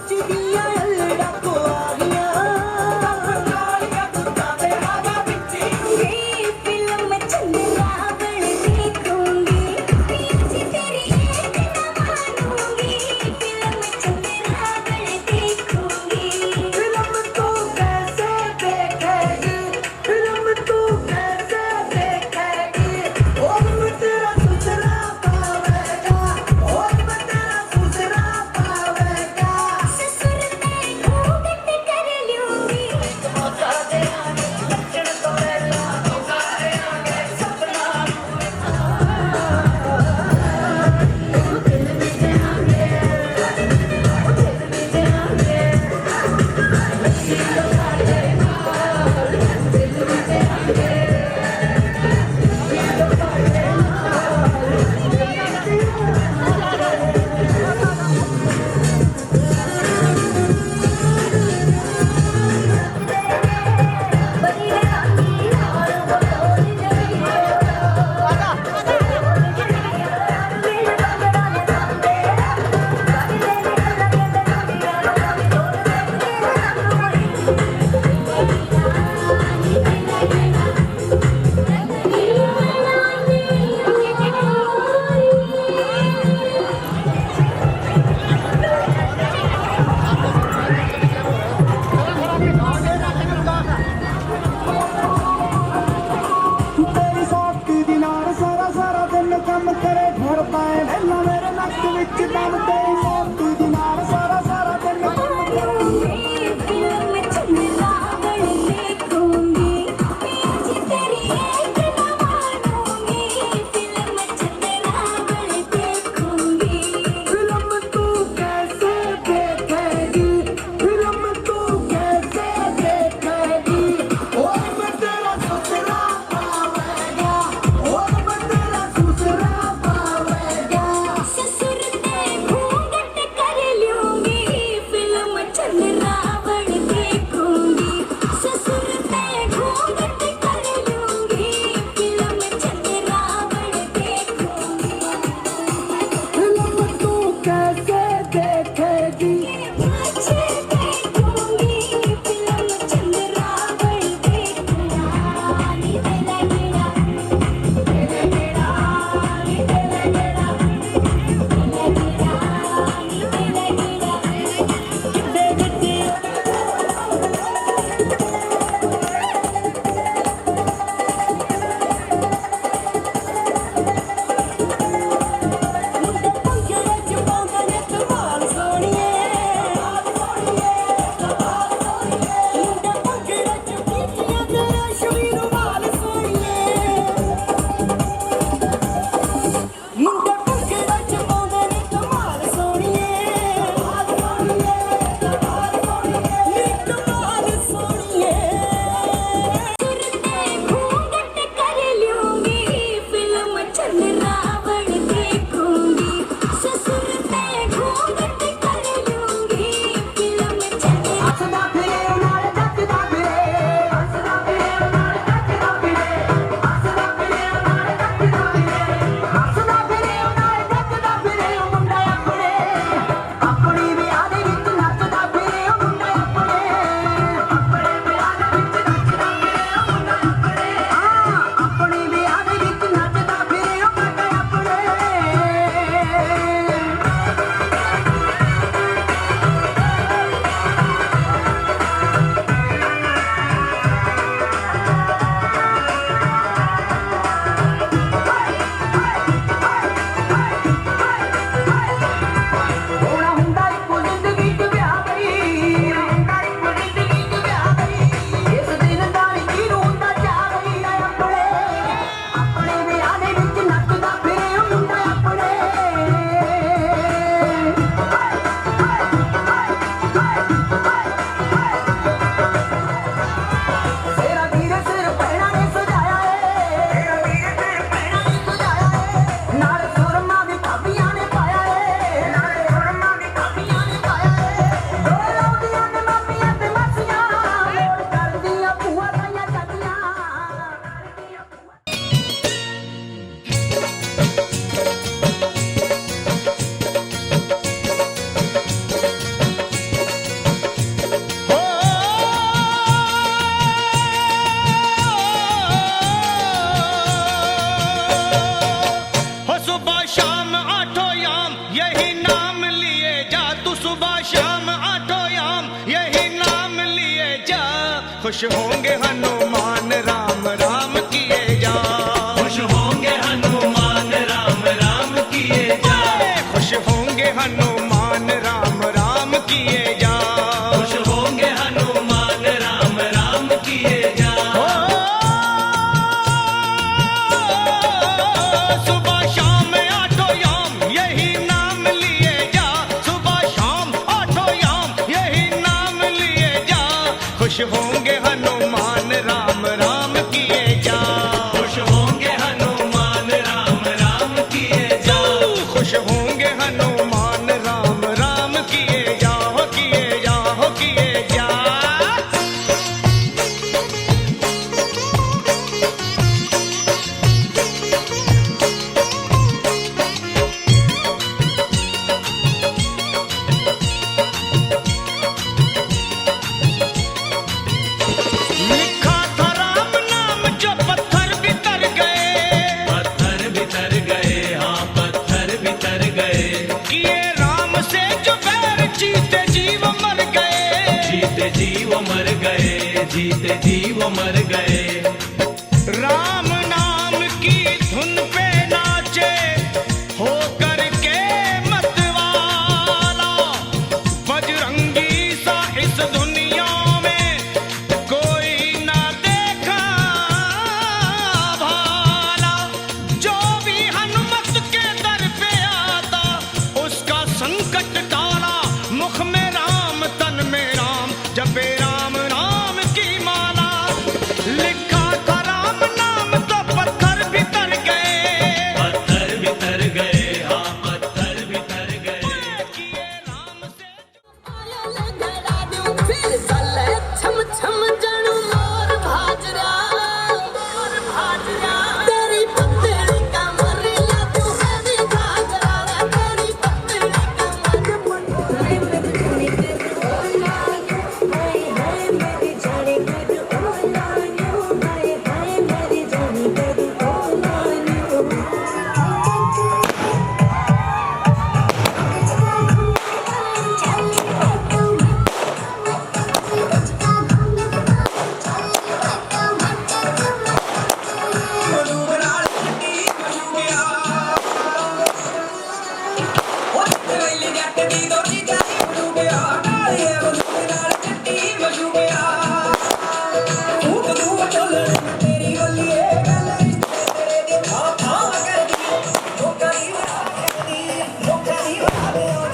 चिड़िया डाको आ गया ये फिल्म चंद्रावल देखूंगी पीछे तेरी एक न मानूंगी फिल्म चंद्रावल देखूंगी फिल्म तू कैसे देखेगी फिल्म तू कैसे देखेगी और मैं तेरा सुधरा पावेगा और मैं तेरा सुधरा पावेगा ससुर सुबह शाम आठों याम यही नाम लिए जा, खुश होंगे हनुमान राम राम किए जा। खुश होंगे हनुमान राम राम किए जा, खुश होंगे हनुमान राम राम किए जा। खुश होंगे हनुमान राम राम किए जा। सुबह शाम आठों याम यही नाम लिए जा, सुबह शाम आठों याम यही नाम लिए जा, खुश होंगे हनुमान राम राम किए जा। खुश होंगे हनुमान राम राम किए जा, खुश होंगे हनुमान राम राम किए जा, हो किए जा, हो किए जा। लिखा था राम नाम जो पत्थर बितर गए, पत्थर बितर गए, हाँ पत्थर बितर गए। किए राम से जो बैर जीते जीव मर गए, जीते जीव मर गए, जीते जीव मर गए। राम नाम की धुन पे नाचे हो करके मतवाला, बजरंगी सा इस दुनिया में कोई ना देखा भाला। जो भी हनुमत के दर पे आता उसका संकट टाला, मुख में राम तन में राम जपे राम नाम की माला। लिखा था राम नाम तो पत्थर बितर गए, पत्थर बितर गए, हाँ पत्थर बितर गए। किए राम से फिर चले छम छम जणू मोर भाजरा, मोर भाजरा। तेरी पतली कमर लागू है वे घाघरा, तेरी पतली कमर हाय मेरी जाने कर ओला, हाय हाय मेरी जाने कर ओला, हाय हाय मेरी जाने कर ओला।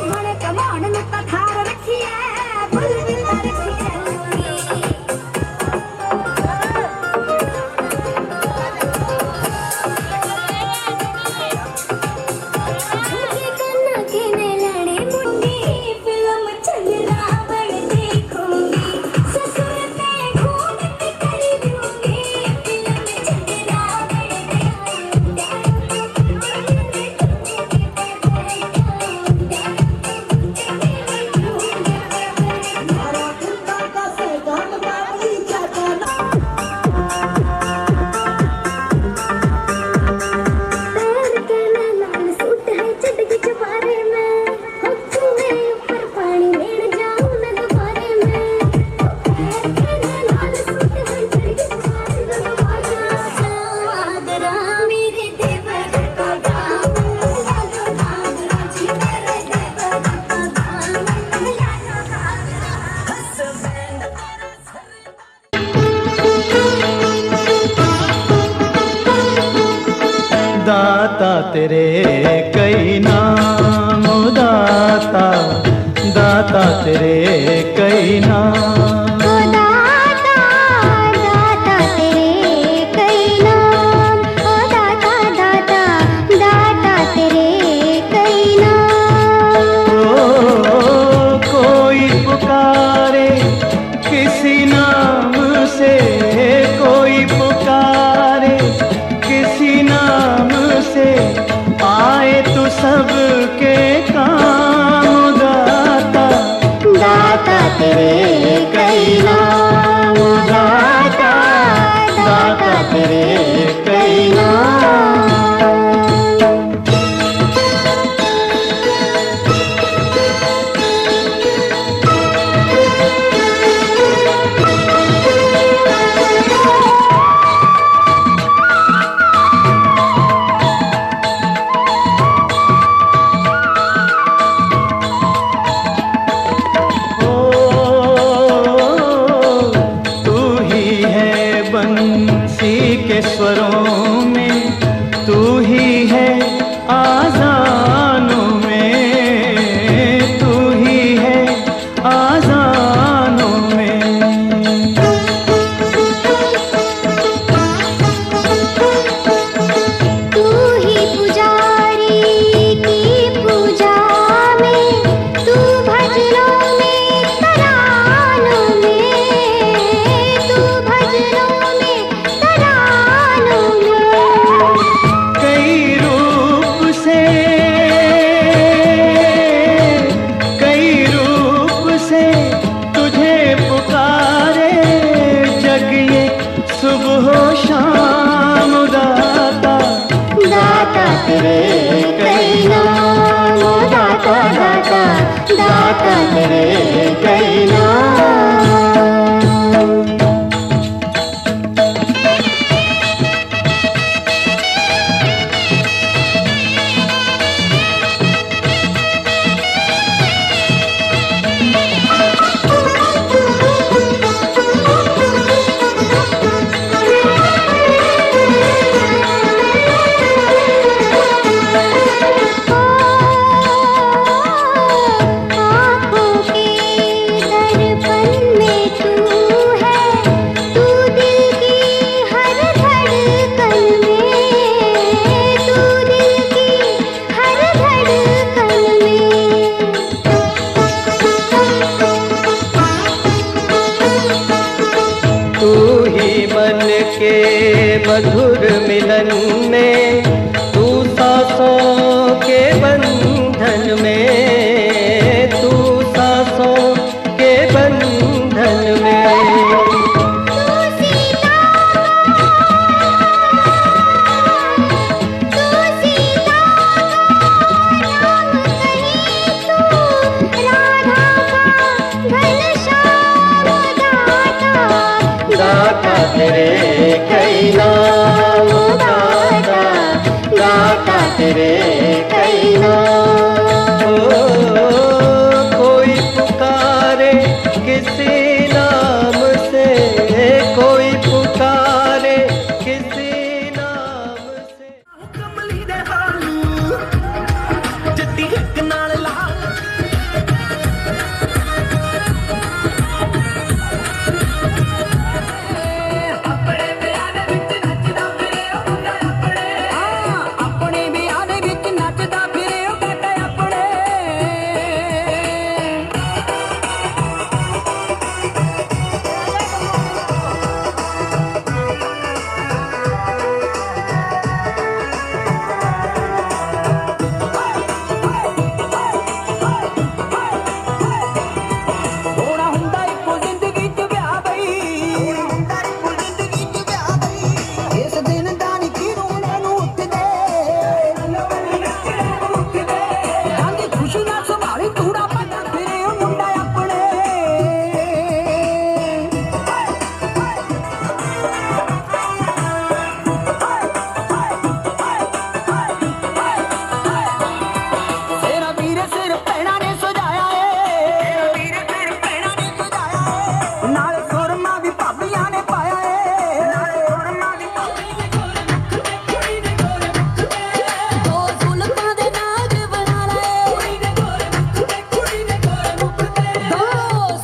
मने कमान में पथार रखी है, बुलबुल रखी है। झुमके कन्ना के ने लड़े मुंडी, फिल्म चल रावण देखूंगी, ससुर पे घूमत करी दूंगी, फिल्म चल रावण दाता तेरे कई नाम, दाता दाता तेरे कई नाम। ओ दाता दाता तेरे कई नाम, ओ दाता दाता दाता तेरे कई नाम। ओ कोई पुकारे किसी नाम से, कोई पुकारे किसी नाम से, आए तो सबके काम। दाता दाता तेरे कई नाम, दाता दाता तेरे कई नाम। दाता तेरे कई नाम। आँखों के दर्पण में तू है, तू दिल की हर धड़कन में, तू दिल की हर धड़कन में। तू ही मन के मधुर मिलन में, तू सांसों के बंधन में, तू सांसों के बंधन में। तू सीता राम कहीं, तू राधा का घनश्याम दाता। दाता तेरे कई नाम, दाता दाता तेरे कई नाम। ओ, कोई पुकारे किसी नाम से, कोई पुकारे किसी नाम से। कमली दे हालू जद्दी हक नाल लाल अपने विआह दे विच नचदा फिरे ओ मुंडा अपने अपने विआह दे विच नचदा फिरे ओ बेटा अपने ਹੋਣਾ ਹੁੰਦਾ ਇੱਕੋ ਜ਼ਿੰਦਗੀ 'ਚ ਵਿਆਹ ਬਈ, ਹੋਣਾ ਹੁੰਦਾ ਇੱਕੋ ਜ਼ਿੰਦਗੀ 'ਚ ਵਿਆਹ ਬਈ, ਇਸ ਦਿਨ ਦਾ ਨੀ ਕਿਰੂਣੇ ਨੂੰ ਉੱਠਦੇ, ਜਾਂਦੀ ਖੁਸ਼ੀ ਨਾਲ ਸੰਭਾਲੀ ਤੂੜਾ ਪੱਟਾ ਫਿਰੇ ਉਹ ਮੁੰਡਾ ਆਪਣੇ ਤੇਰਾ ਵੀਰ ਸਿਰ ਪੈਣਾ ਨੇ ਸਜਾਇਆ ਏ, ਤੇਰਾ ਵੀਰ ਸਿਰ ਪੈਣਾ ਨੇ ਸਜਾਇਆ ਏ, ਨਾਲ ਸੁਰਮਾ ਵੀ ਭਾਬੀਆਂ ਨੇ ਪਾਇਆ ਏ, ਨਾਲ ਸੁਰਮਾ ਵੀ ਭਾਬੀਆਂ ਨੇ ਗੋਰੇ ਮੁੱਖ ਤੇ ਕੁੜੀ ਨੇ ਗੋਰੇ ਮੁੱਖ ਤੇ, ਦੋ ਜ਼ੁਲਫਾਂ ਦੇ ਨਾਗ ਬਣਾ ਲਏ, ਕੁੜੀ ਨੇ ਗੋਰੇ ਮੁੱਖ ਤੇ ਕੁੜੀ ਨੇ ਗੋਰੇ ਮੁੱਖ ਤੇ, ਦੋ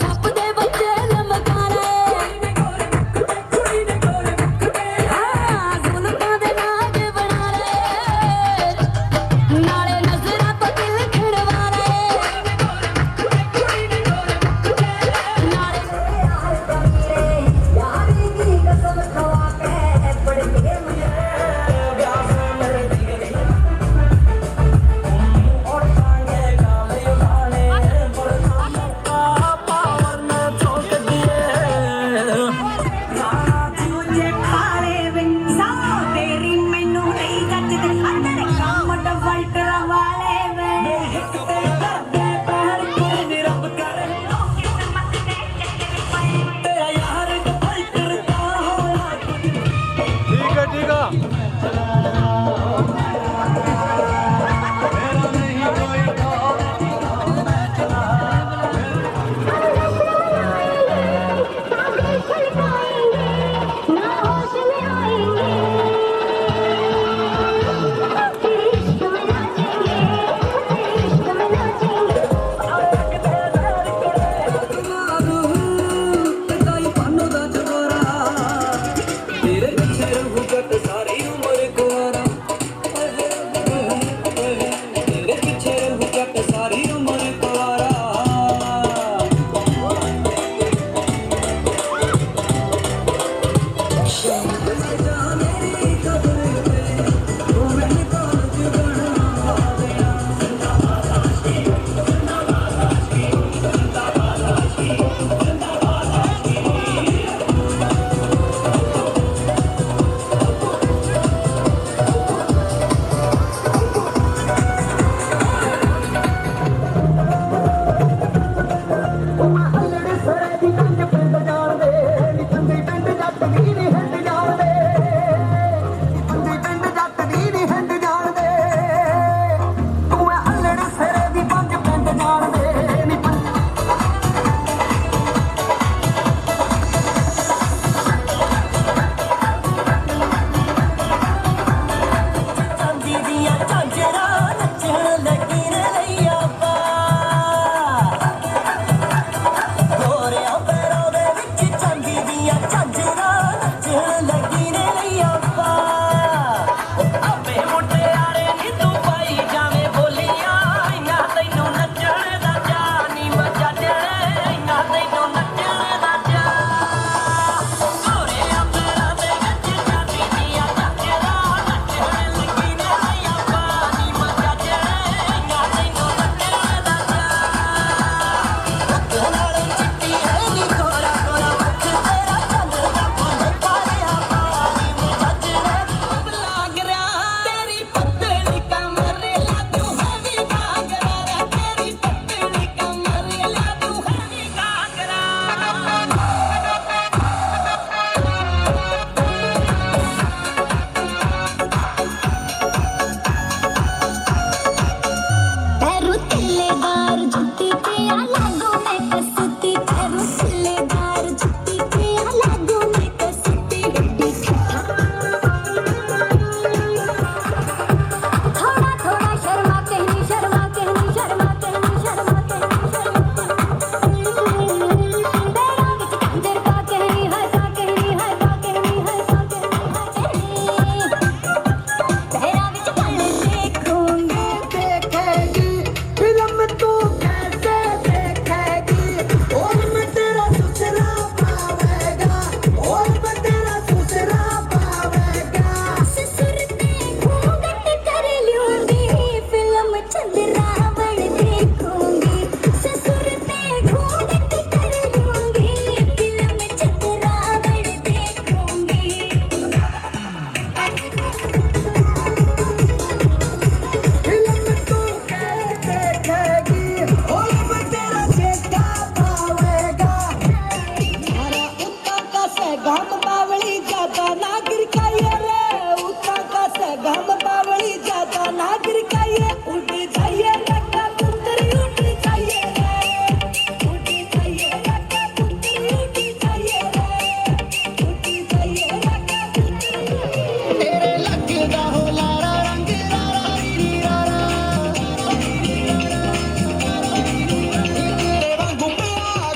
ਸੱਪ ਦੇ ਬੱਚੇ ਲਮਕਾ ਲਏ, ਕੁੜੀ ਨੇ ਗੋਰੇ ਮੁੱਖ ਤੇ ਕੁੜੀ ਨੇ ਗੋਰੇ ਮੁੱਖ ਤੇ, ਹਾਂ ਜ਼ੁਲਫਾਂ ਦੇ ਨਾਗ ਬਣਾ ਲਏ, ਨਾਲੇ ਨਜ਼ਰਾਂ ਤੋਂ ਦਿਲ ਖਿੜਵਾ ਲਏ, ਕੁੜੀ ਨੇ ਗੋਰੇ ਮੁੱਖ ਤੇ ਕੁੜੀ ਨੇ ਗੋਰੇ ਮੁੱਖ ਤੇ, ਨਾਲੇ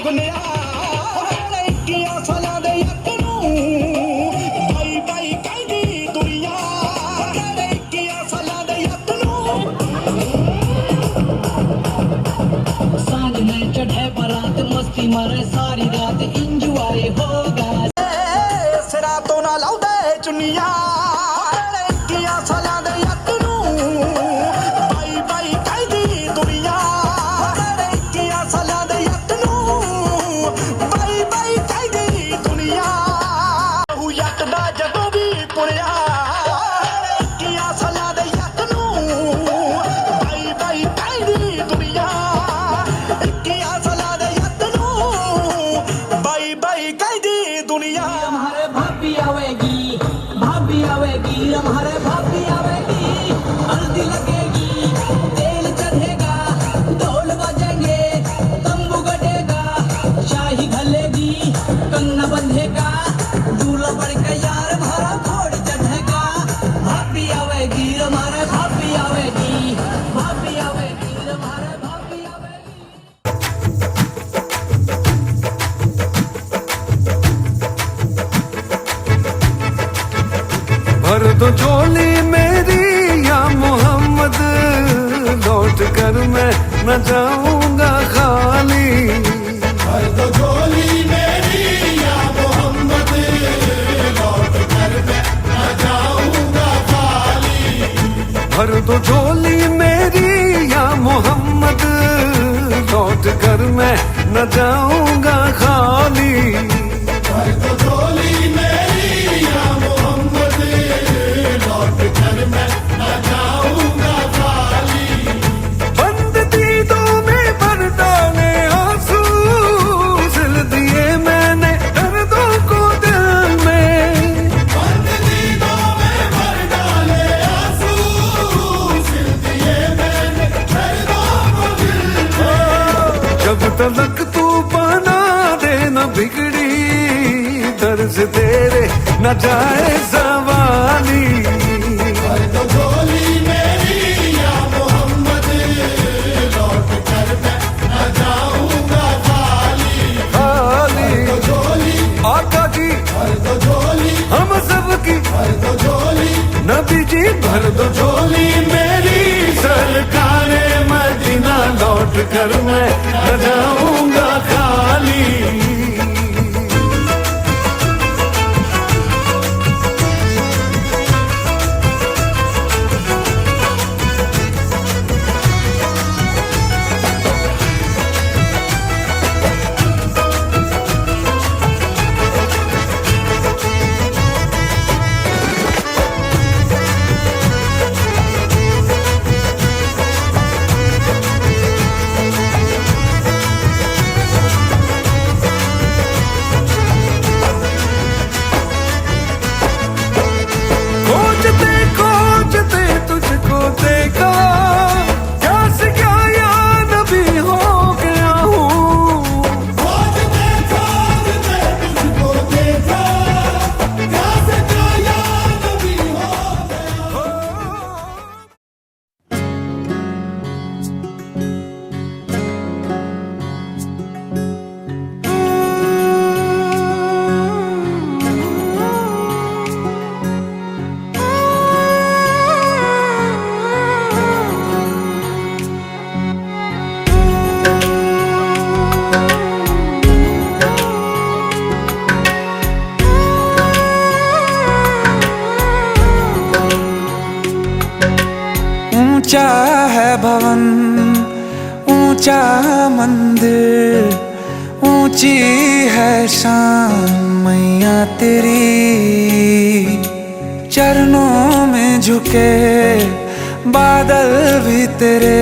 ਸੁਪਨਿਆ ਜਿਹੜੇ 21 ਸਾਲਾਂ ਦੇ ਯੱਕ ਨੂੰ ਬਾਈ ਬਾਈ ਕਹਿੰਦੀ ਦੁਨੀਆ ਜਿਹੜੇ 21 ਸਾਲਾਂ ਦੇ ਯੱਕ ਨੂੰ सांझ में चढ़े बारात मस्ती मारे सारी रात इंजॉय होगा ਸਿਰਾਂ ਤੋਂ ਨਾ ਲਾਉਂਦੇ ਚੁੰਨੀਆਂ ਜਿਹੜੇ 21 ਸਾਲਾਂ ਦੇ ਯੱਕ ਨੂੰ ਬਾਈ ਬਾਈ ਕਹਿੰਦੀ ਦੁਨੀਆ ਜਿਹੜੇ 21 ਸਾਲਾਂ ਦੇ ਯੱਕ ਨੂੰ ਬਾਈ ਬਾਈ ਕਹਿੰਦੀ ਦੁਨੀਆ ਉਹ ਯੱਕ ਦਾ ਜਦੋਂ ਵੀ ਪੁਰਿਆ 21 ਸਾਲਾਂ ਦੇ ਯੱਕ ਨੂੰ ਬਾਈ ਬਾਈ ਕਹਿੰਦੀ ਦੁਨੀਆ 21 ਸਾਲਾਂ ਦੇ ਯੱਕ ਨੂੰ ਬਾਈ ਬਾਈ ਕਹਿੰਦੀ ਦੁਨੀਆ हमारे भाभी आवेगी हमारे भाभी आवेगी हल्दी लगेगी तेल चढ़ेगा ढोल बजेंगे तंबू गड़ेगा शाही घलेगी कंगना बंधेगा दूल्हा बढ़ के यार हमारा घोड़ चढ़ेगा भाभी आवेगी हमारे भाभी आवेगी हमारे भाभी आवेगी भर दो झोली मेरी या मोहम्मद लौट कर मैं न जाऊंगा खाली भर दो झोली मेरी या मोहम्मद लौट कर मैं न जाऊंगा खाली भर दो झोली मेरी या मोहम्मद लौट कर मैं न जाऊंगा खाली भर दो झोली मेरी या मोहम्मद लौट कर मैं न जाऊंगा खाली बंद दीदों में भर डाले आंसू सिल दिए मैंने दर्दों को दिल में बंद दीदों में भर डाले आंसू सिल दिए मैंने दर्दों को दिल में जब तलक तू बना दे न बिगड़ी दर्द तेरे न जाए सवाली भर दो झोली मेरी या मोहम्मद लौट कर मैं न जाऊंगा खाली खाली भर दो झोली आका जी भर दो झोली हम सब की भर दो झोली नबी जी भर दो झोली मेरी सरकारे मदीना लौट कर मैं न जाऊंगा खाली खोजते खोजते तुझको देखा क्या से क्या याद भी हो गया हूँ खोजते खोजते तुझको देखा क्या से क्या याद भी हो गया ऊंचा है भवन ऊंचा मंदिर ऊंची है शान मैया तेरी चरणों में झुके बादल भी तेरे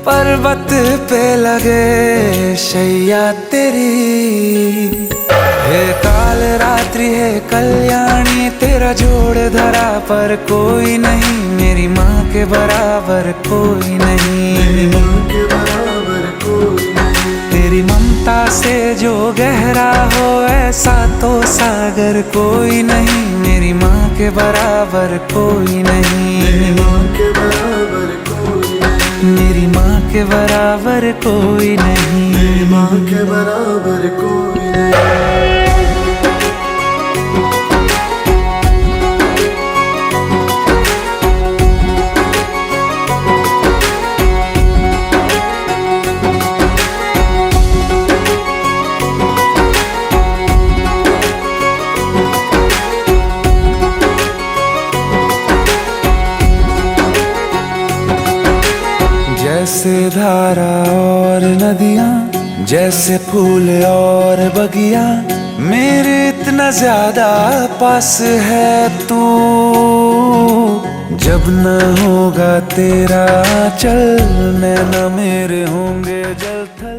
पर्वत पे लगे शैया तेरी हे काल रात्रि है कल्याणी तेरा जोड़ धरा पर कोई नहीं मेरी माँ के बराबर कोई नहीं तेरी ममता से जो गहरा हो ऐसा तो सागर कोई नहीं मेरी माँ के बराबर कोई नहीं मेरी माँ के बराबर कोई नहीं, मेरी माँ के बराबर कोई नहीं। जैसे धारा और नदियाँ, जैसे फूल और बगिया, मेरे इतना ज्यादा पास है तू। जब न होगा तेरा चल, नैना मेरे होंगे जल थल।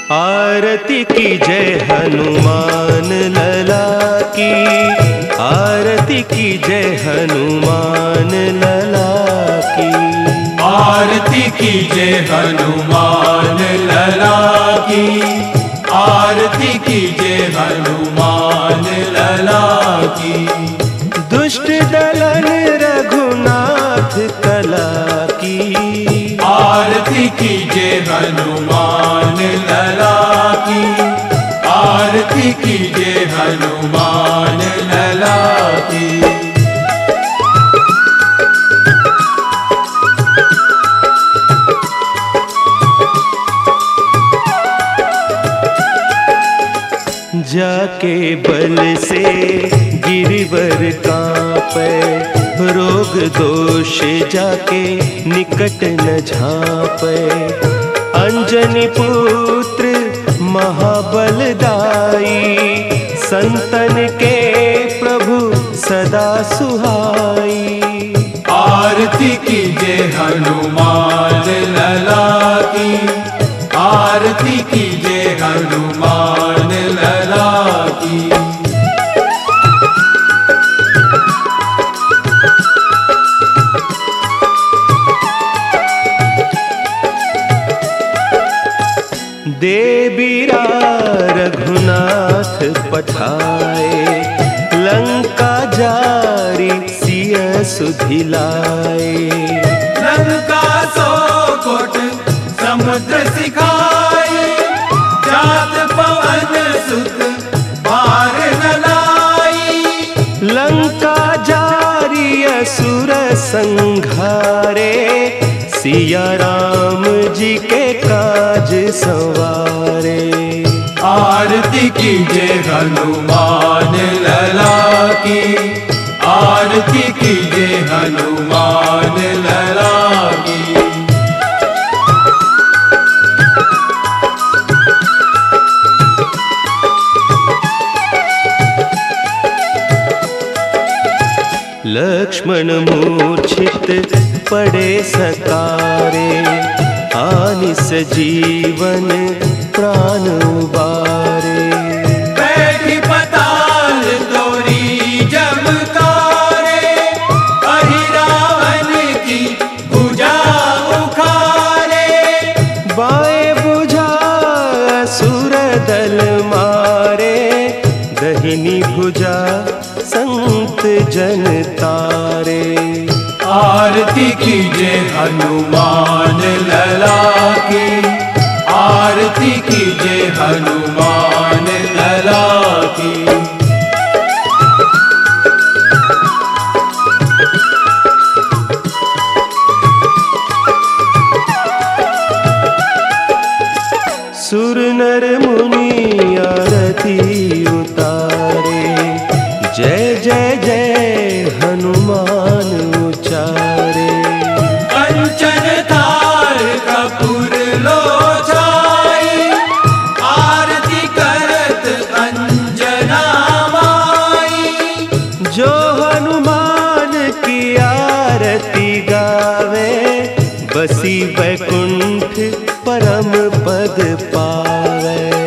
आरती की जय हनुमान लला की, आरती की जय हनुमान लला की, आरती की जय हनुमान लला की, आरती की जय हनुमान लला की। दुष्ट दलन रघुनाथ कला की, आरती की जय हनुमान लला की, आरती की जय हनुमान लला की। जाके बल से गिरिवर कांपे, रोग दोष जाके निकट न झांपे। अंजनी पुत्र महाबलदाई, संतन के प्रभु सदा सुहाई। आरती की जय हनुमान लला की, आरती की जय हनुमान लला की। देबीरा रघुनाथ पठाए, लंका जारी सिय सुधिलाए। लंका सो कोट समुद्र सिखाए, जात पवन सुत पार न लाई। लंका जारी असुर संघारे, सिया राम जी के काज संवारे। आरती कीजे हनुमान लला की, आरती कीजे हनुमान लला की। लक्ष्मण मूर्छित पड़े सकारे, आनिस जीवन प्राण उबारे। बैठी पताल तोरी जमकारे, अहि रावण की भुजा उखारे। बाएं भुजा असुर दल मारे, दहिनी भुजा संत जन तारे। आरती कीजे हनुमान लला की, आरती कीजे हनुमान लला की। सुर नर मुनि आरती उतारे, जय जय जय हनुमान उचारे। कंचन थाल कपूर लोचाई, आरती करत अंजना माई। जो हनुमान की आरती गावे, बसी वैकुंठ परम पद पावे।